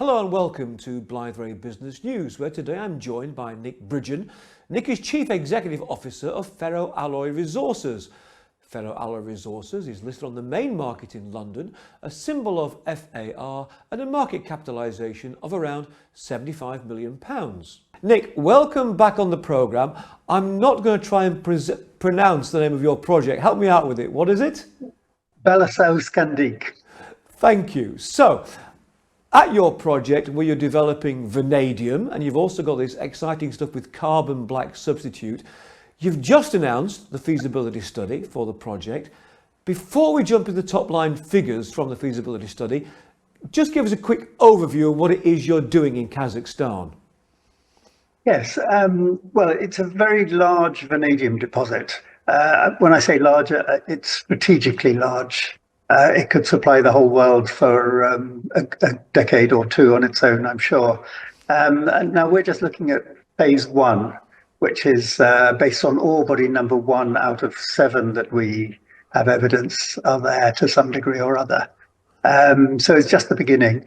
Hello and welcome to Blythe Business News, where today I'm joined by Nick Bridgen. Nick is Chief Executive Officer of Ferro-Alloy Resources. Ferro-Alloy Resources is listed on the main market in London, a symbol of FAR and a market capitalisation of around £75 million. Nick, welcome back on the programme. I'm not going to try and pronounce the name of your project. Help me out with it. What is it? Balasausqandiq. Thank you. So, at your project where you're developing vanadium, and you've also got this exciting stuff with carbon black substitute, you've just announced the feasibility study for the project. Before we jump into the top line figures from the feasibility study, just give us a quick overview of what it is you're doing in Kazakhstan. Yes, well, it's a very large vanadium deposit. When I say larger, it's strategically large. It could supply the whole world for a decade or two on its own, I'm sure. And now we're just looking at phase one, which is based on ore body number 1 out of 7 that we have evidence are there to some degree or other. So it's just the beginning.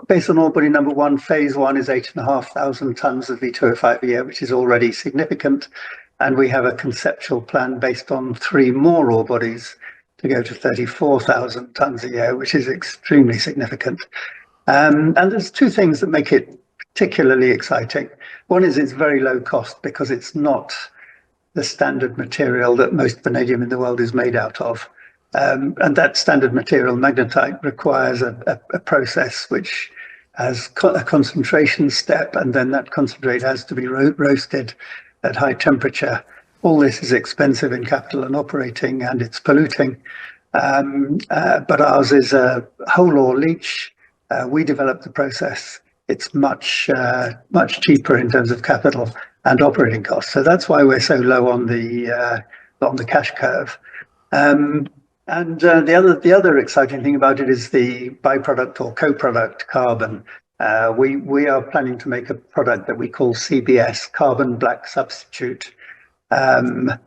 Based on ore body number 1, phase 1 is 8,500 tons of V2O5 a year, which is already significant. And we have a conceptual plan based on 3 more ore bodies to go to 34,000 tons a year, which is extremely significant. And there's 2 things that make it particularly exciting. One is it's very low cost because it's not the standard material that most vanadium in the world is made out of. And that standard material, magnetite, requires a process which has a concentration step, and then that concentrate has to be roasted at high temperature. All this is expensive in capital and operating, and it's polluting. But ours is a whole ore leach. We developed the process. It's much cheaper in terms of capital and operating costs. So that's why we're so low on the cash curve. The other exciting thing about it is the byproduct or co-product carbon. We are planning to make a product that we call CBS, carbon black substitute. That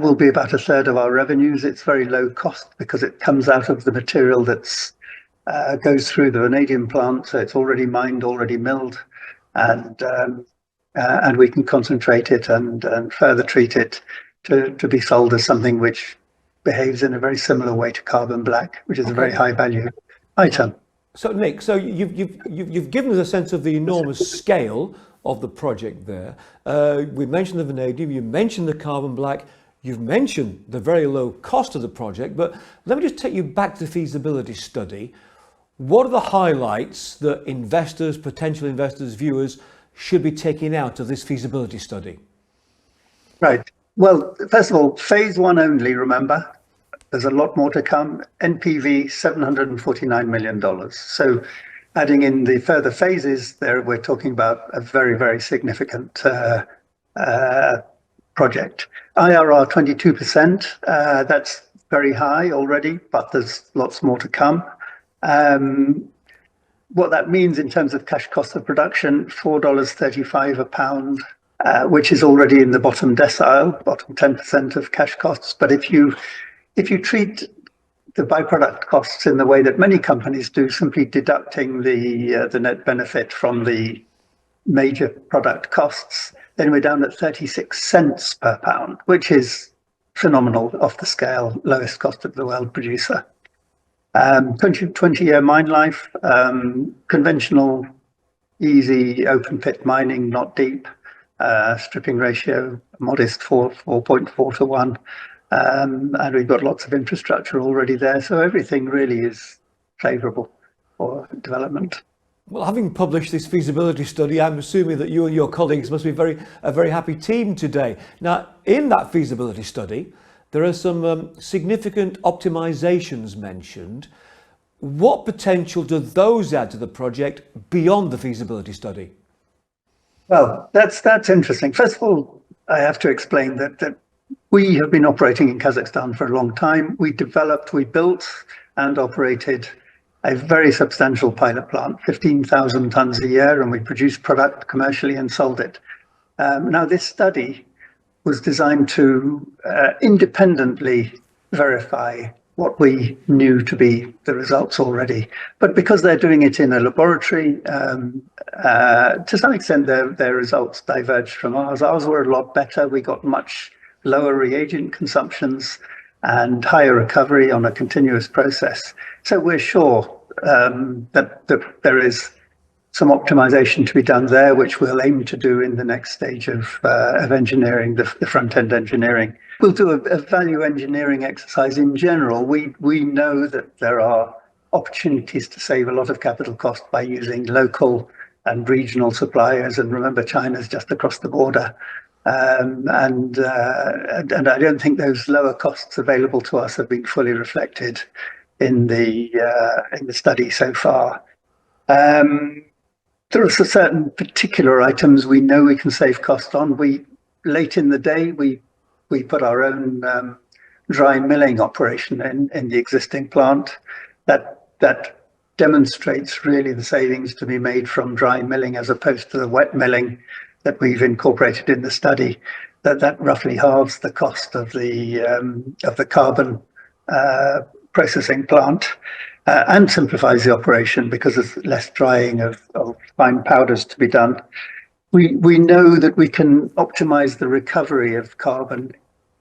will be about 1/3 of our revenues. It's very low cost because it comes out of the material that's goes through the vanadium plant. So it's already mined, already milled, and we can concentrate it and further treat it to be sold as something which behaves in a very similar way to carbon black, which is a very high value item. So Nick, so you've given us a sense of the enormous scale of the project there. We mentioned the vanadium, you mentioned the carbon black, you've mentioned the very low cost of the project, but let me just take you back to the feasibility study. What are the highlights that investors, potential investors, viewers should be taking out of this feasibility study? Right. Well, first of all, phase 1 only, remember. There's a lot more to come. NPV $749 million. So adding in the further phases there, we're talking about a very, very significant project. IRR 22%. That's very high already, but there's lots more to come. What that means in terms of cash cost of production, $4.35 a pound, which is already in the bottom decile, bottom 10% of cash costs. But if you treat the byproduct costs in the way that many companies do, simply deducting the net benefit from the major product costs, then we're down at 36 cents per pound, which is phenomenal, off the scale, lowest cost of the world producer. 20-year mine life, conventional, easy open pit mining, not deep. Stripping ratio, modest 4.4 to 1. And we've got lots of infrastructure already there. So everything really is favourable for development. Well, having published this feasibility study, I'm assuming that you and your colleagues must be a very happy team today. Now, in that feasibility study, there are some significant optimizations mentioned. What potential do those add to the project beyond the feasibility study? Well, that's interesting. First of all, I have to explain that we have been operating in Kazakhstan for a long time. We built and operated a very substantial pilot plant, 15,000 tons a year, and we produced product commercially and sold it. Now, this study was designed to independently verify what we knew to be the results already. But because they're doing it in a laboratory, to some extent their results diverged from ours. Ours were a lot better. We got much lower reagent consumptions and higher recovery on a continuous process. So we're sure that there is some optimization to be done there, which we'll aim to do in the next stage of engineering, the front-end engineering. We'll do a value engineering exercise in general. We know that there are opportunities to save a lot of capital cost by using local and regional suppliers. And remember, China's just across the border. And I don't think those lower costs available to us have been fully reflected in the study so far. There are certain particular items we know we can save cost on. Late in the day, we put our own dry milling operation in the existing plant. That demonstrates really the savings to be made from dry milling as opposed to the wet milling that we've incorporated in the study. That roughly halves the cost of the carbon processing plant. And simplifies the operation because there's less drying of fine powders to be done. We know that we can optimize the recovery of carbon.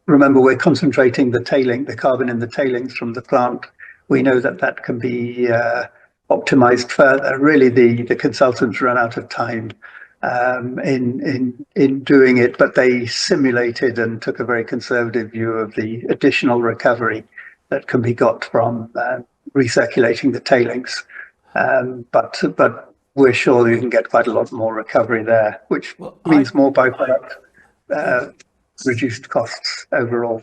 Remember, we're concentrating the carbon in the tailings from the plant. We know that can be optimized further. Really, the consultants ran out of time in doing it, but they simulated and took a very conservative view of the additional recovery that can be got from recirculating the tailings, but we're sure you can get quite a lot more recovery there, which means more byproduct, reduced costs overall.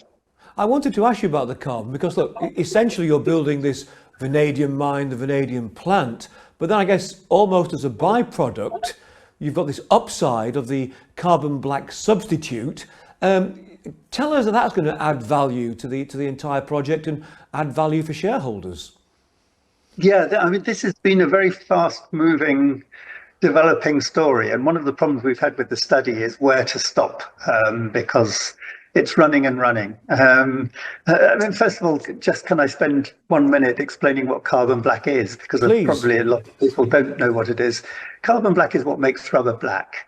I wanted to ask you about the carbon because, look, essentially you're building this vanadium mine, the vanadium plant, but then I guess almost as a byproduct, you've got this upside of the carbon black substitute. Tell us that that's going to add value to the entire project and add value for shareholders. Yeah, I mean, this has been a very fast-moving, developing story, and one of the problems we've had with the study is where to stop, because it's running and running. I mean, first of all, just can I spend 1 minute explaining what carbon black is? Because probably a lot of people don't know what it is. Carbon black is what makes rubber black.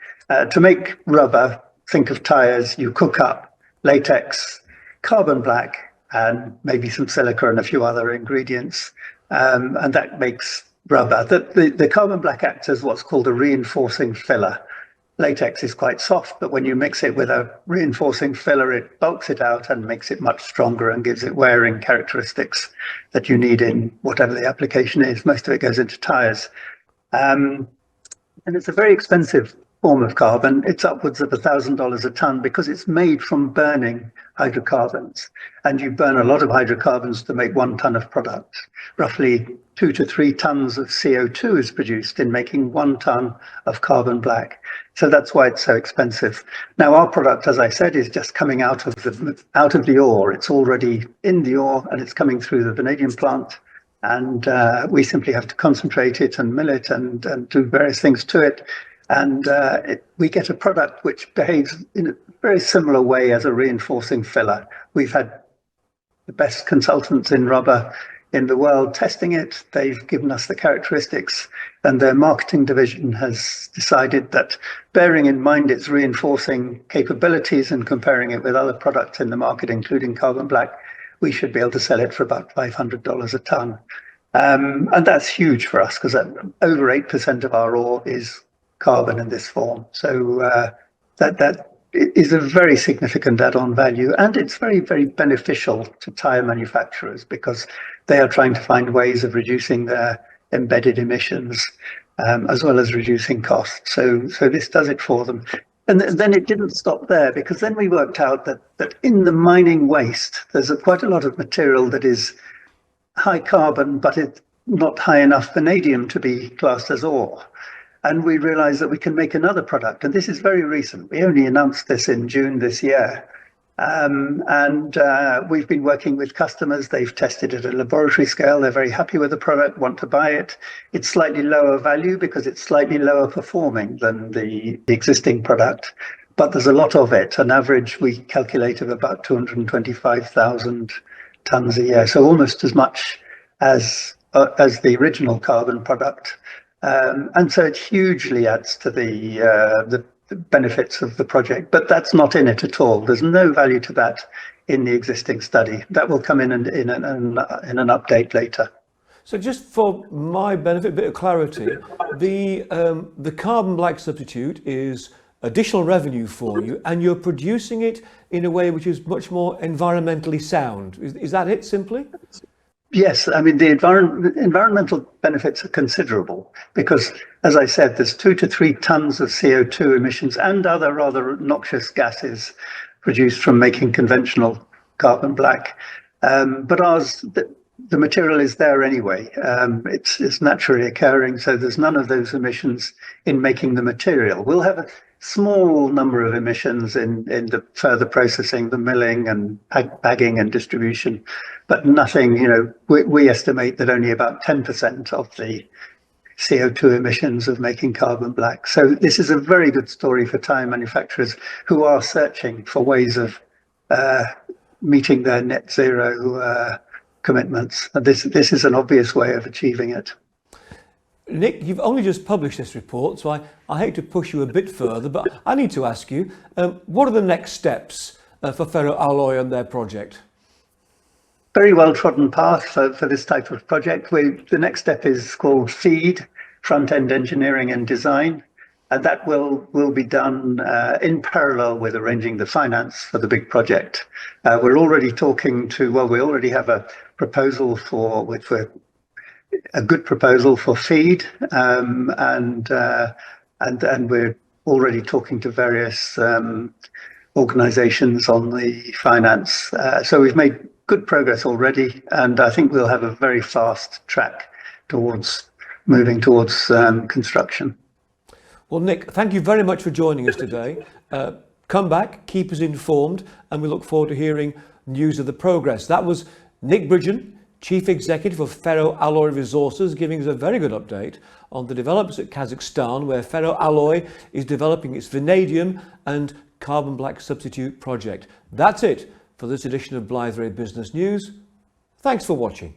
To make rubber, think of tires, you cook up latex, carbon black, and maybe some silica and a few other ingredients. And that makes rubber. The carbon black acts as what's called a reinforcing filler. Latex is quite soft, but when you mix it with a reinforcing filler, it bulks it out and makes it much stronger and gives it wearing characteristics that you need in whatever the application is. Most of it goes into tires. And it's a very expensive form of carbon. It's upwards of $1,000 a ton because it's made from burning hydrocarbons, and you burn a lot of hydrocarbons to make 1 ton of product. Roughly 2 to 3 tons of CO2 is produced in making 1 ton of carbon black. So that's why it's so expensive. Now our product, as I said, is just coming out of the ore. It's already in the ore and it's coming through the vanadium plant, and we simply have to concentrate it and mill it and do various things to it. And we get a product which behaves in a very similar way as a reinforcing filler. We've had the best consultants in rubber in the world testing it. They've given us the characteristics, and their marketing division has decided that, bearing in mind its reinforcing capabilities and comparing it with other products in the market, including carbon black, we should be able to sell it for about $500 a ton. And that's huge for us because over 8% of our ore is carbon in this form. So that is a very significant add-on value, and it's very, very beneficial to tire manufacturers because they are trying to find ways of reducing their embedded emissions as well as reducing costs. So this does it for them. And then it didn't stop there, because then we worked out that in the mining waste, there's quite a lot of material that is high carbon, but it's not high enough vanadium to be classed as ore. And we realized that we can make another product. And this is very recent. We only announced this in June this year. We've been working with customers. They've tested it at a laboratory scale. They're very happy with the product, want to buy it. It's slightly lower value because it's slightly lower performing than the existing product, but there's a lot of it. An average we calculate of about 225,000 tons a year, so almost as much as the original carbon product. And so it hugely adds to the benefits of the project, but that's not in it at all. There's no value to that in the existing study. That will come in an update later. So just for my benefit, a bit of clarity, the carbon black substitute is additional revenue for you, and you're producing it in a way which is much more environmentally sound. Is that it, simply? Yes, I mean, the environmental benefits are considerable because, as I said, there's 2 to 3 tons of CO2 emissions and other rather noxious gases produced from making conventional carbon black. But ours, the material is there anyway. It's naturally occurring, so there's none of those emissions in making the material. We'll have a small number of emissions in the further processing, the milling and bagging and distribution, but nothing, we estimate that only about 10% of the CO2 emissions of making carbon black. So this is a very good story for tire manufacturers who are searching for ways of meeting their net zero commitments. And this is an obvious way of achieving it. Nick, you've only just published this report, so I hate to push you a bit further, but I need to ask you, what are the next steps for Ferro-Alloy and their project? Very well-trodden path for this type of project. The next step is called FEED, Front-End Engineering and Design, and that will be done in parallel with arranging the finance for the big project. We're already talking to, we already have a proposal for a good proposal for FEED, and we're already talking to various organizations on the finance. So we've made good progress already, and I think we'll have a very fast track towards moving towards construction. Well, Nick, thank you very much for joining us today. Come back, keep us informed, and we look forward to hearing news of the progress. That was Nick Bridgen, Chief Executive of Ferro-Alloy Resources, giving us a very good update on the developments at Kazakhstan, where Ferro-Alloy is developing its vanadium and carbon black substitute project. That's it for this edition of Blythe Ray Business News. Thanks for watching.